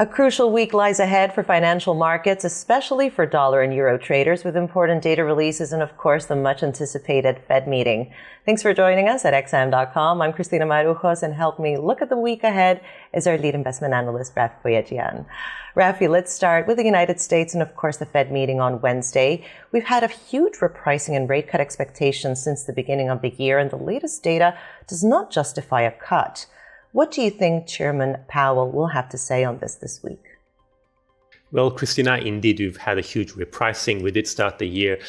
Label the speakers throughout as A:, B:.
A: A crucial week lies ahead for financial markets, especially for dollar and euro traders, with important data releases and, of course, the much-anticipated Fed meeting. Thanks for joining us at XM.com. I'm Cristina Marujos, and help me look at the week ahead is our lead investment analyst, Rafi Boyadjian. Rafi, let's start with the United States and, of course, the Fed meeting on Wednesday. We've had a huge repricing and rate cut expectations since the beginning of the year, and the latest data does not justify a cut. What do you think Chairman Powell will have to say on this week?
B: Well, Christina, indeed, we've had a huge repricing. We did start the year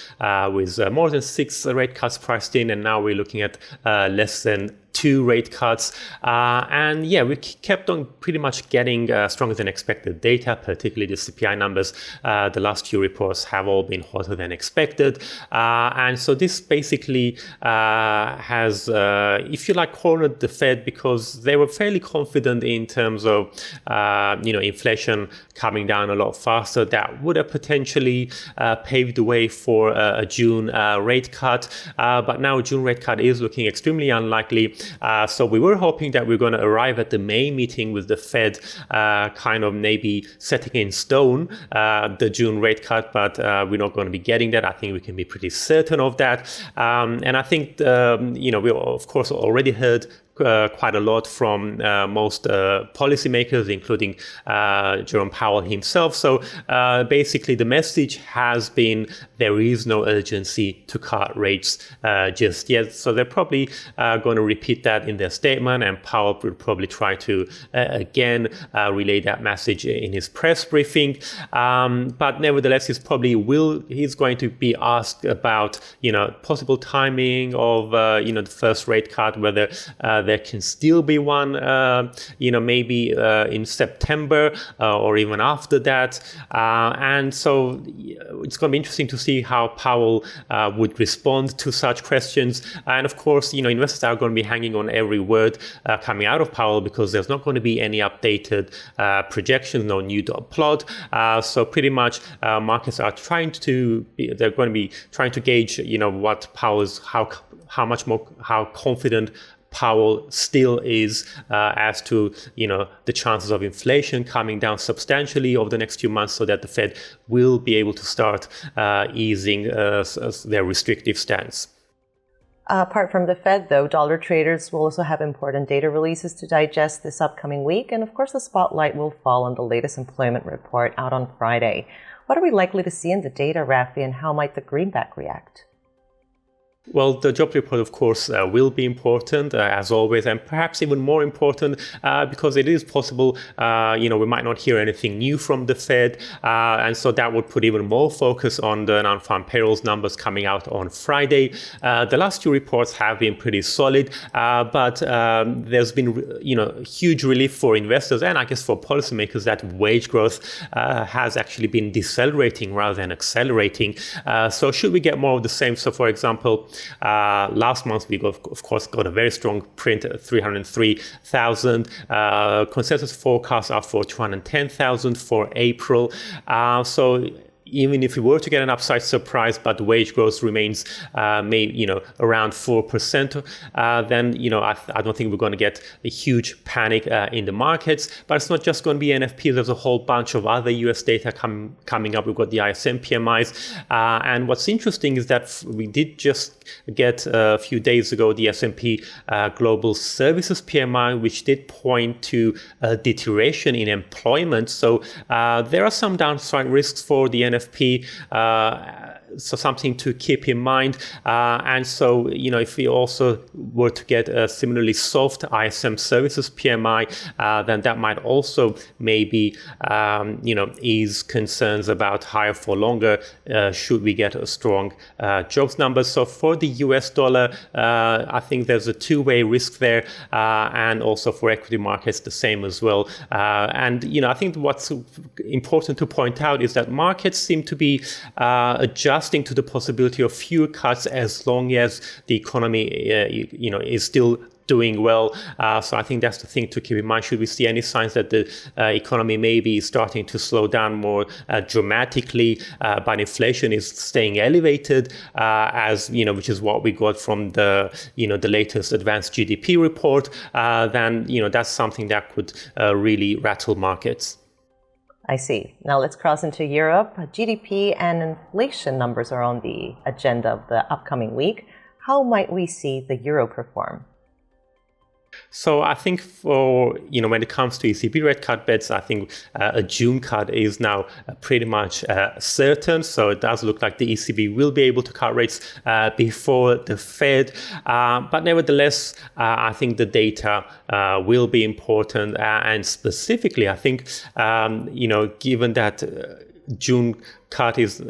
B: with more than 6 rate cuts priced in, and now we're looking at less than 2 rate cuts. We kept on pretty much getting stronger than expected data, particularly the CPI numbers. The last few reports have all been hotter than expected. And so this basically has, if you like, cornered the Fed because they were fairly confident in terms of, inflation coming down a lot faster. That would have potentially paved the way for a June rate cut. But now a June rate cut is looking extremely unlikely. So we were hoping that we're going to arrive at the May meeting with the Fed kind of maybe setting in stone the June rate cut, but we're not going to be getting that. I think we can be pretty certain of that. And I think, we of course already heard quite a lot from most policymakers, including Jerome Powell himself. So basically the message has been there is no urgency to cut rates just yet. So they're probably going to repeat that in their statement, and Powell will probably try to again relay that message in his press briefing. But nevertheless, he's going to be asked about possible timing of the first rate cut, whether there can still be one, maybe in September or even after that. And so it's going to be interesting to see how Powell would respond to such questions. And of course, investors are going to be hanging on every word coming out of Powell because there's not going to be any updated projections, no new dot plot. So pretty much markets are going to be trying to gauge, what Powell's, how confident Powell still is as to the chances of inflation coming down substantially over the next few months, so that the Fed will be able to start easing their restrictive stance.
A: Apart from the Fed, though, dollar traders will also have important data releases to digest this upcoming week, and of course the spotlight will fall on the latest employment report out on Friday. What are we likely to see in the data, Rafi, and how might the greenback react?
B: Well, the job report, of course, will be important, as always, and perhaps even more important because it is possible, we might not hear anything new from the Fed. And so that would put even more focus on the non-farm payrolls numbers coming out on Friday. The last 2 reports have been pretty solid, but there's been, huge relief for investors and I guess for policymakers that wage growth has actually been decelerating rather than accelerating. So should we get more of the same? So, for example, last month we got a very strong print at 303,000. Consensus forecasts are for 210,000 for April. So even if we were to get an upside surprise, but the wage growth remains around 4%, then I don't think we're going to get a huge panic in the markets. But it's not just going to be NFP. There's a whole bunch of other US data coming up. We've got the ISM PMIs, and what's interesting is that we did just get a few days ago the S&P Global Services PMI, which did point to a deterioration in employment. So there are some downside risks for the NFP. So something to keep in mind. And so, if we also were to get a similarly soft ISM services PMI, then that might also maybe, ease concerns about higher for longer should we get a strong jobs number. So for the US dollar, I think there's a two-way risk there, and also for equity markets, the same as well. And, I think what's important to point out is that markets seem to be adjusting to the possibility of fewer cuts as long as the economy, is still doing well. So I think that's the thing to keep in mind. Should we see any signs that the economy may be starting to slow down more dramatically, but inflation is staying elevated, which is what we got from the latest advanced GDP report, then that's something that could really rattle markets.
A: I see. Now let's cross into Europe. GDP and inflation numbers are on the agenda of the upcoming week. How might we see the euro perform?
B: So I think when it comes to ECB rate cut bets, I think a June cut is now pretty much certain. So it does look like the ECB will be able to cut rates before the Fed. But nevertheless, I think the data will be important. And specifically, I think, given that June cut is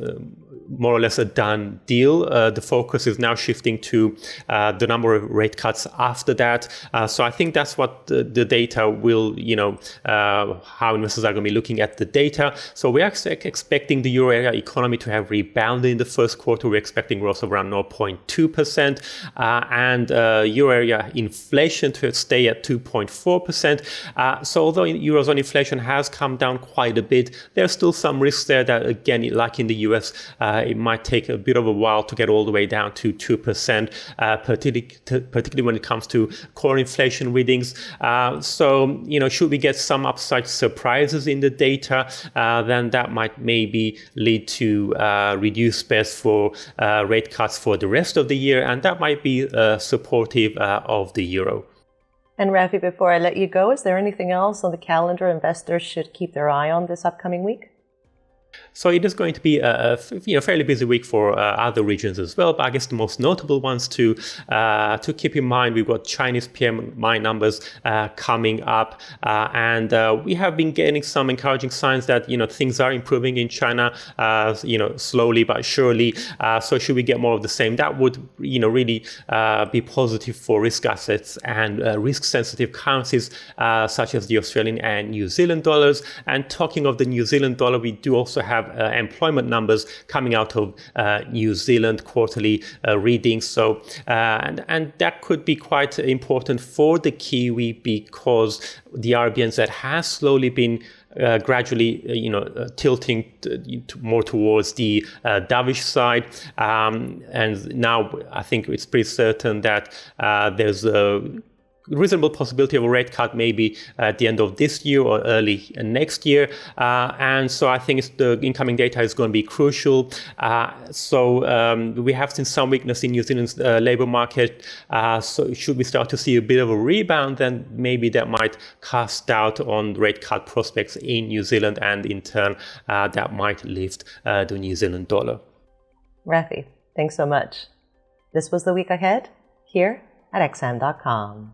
B: more or less a done deal. The focus is now shifting to the number of rate cuts after that. So I think that's what the data will, how investors are going to be looking at the data. So we're expecting the euro area economy to have rebounded in the first quarter. We're expecting growth of around 0.2% and euro area inflation to stay at 2.4%. So although Eurozone inflation has come down quite a bit, there's still some risks there that, again, like in the US, it might take a bit of a while to get all the way down to 2%, particularly when it comes to core inflation readings. So, should we get some upside surprises in the data, then that might maybe lead to reduced space for rate cuts for the rest of the year, and that might be supportive of the euro.
A: And Rafi, before I let you go, is there anything else on the calendar investors should keep their eye on this upcoming week?
B: So it is going to be a fairly busy week for other regions as well. But I guess the most notable ones to keep in mind, we've got Chinese PMI numbers coming up, and we have been getting some encouraging signs that things are improving in China, slowly but surely. So should we get more of the same, that would really be positive for risk assets and risk-sensitive currencies such as the Australian and New Zealand dollars. And talking of the New Zealand dollar, we do also have employment numbers coming out of New Zealand quarterly readings. So and that could be quite important for the Kiwi, because the RBNZ has slowly been gradually, tilting more towards the dovish side, and now I think it's pretty certain that there's a reasonable possibility of a rate cut maybe at the end of this year or early next year. And so I think the incoming data is going to be crucial. So we have seen some weakness in New Zealand's labour market. So should we start to see a bit of a rebound, then maybe that might cast doubt on rate cut prospects in New Zealand, and in turn that might lift the New Zealand dollar.
A: Rafi, thanks so much. This was The Week Ahead here at XM.com.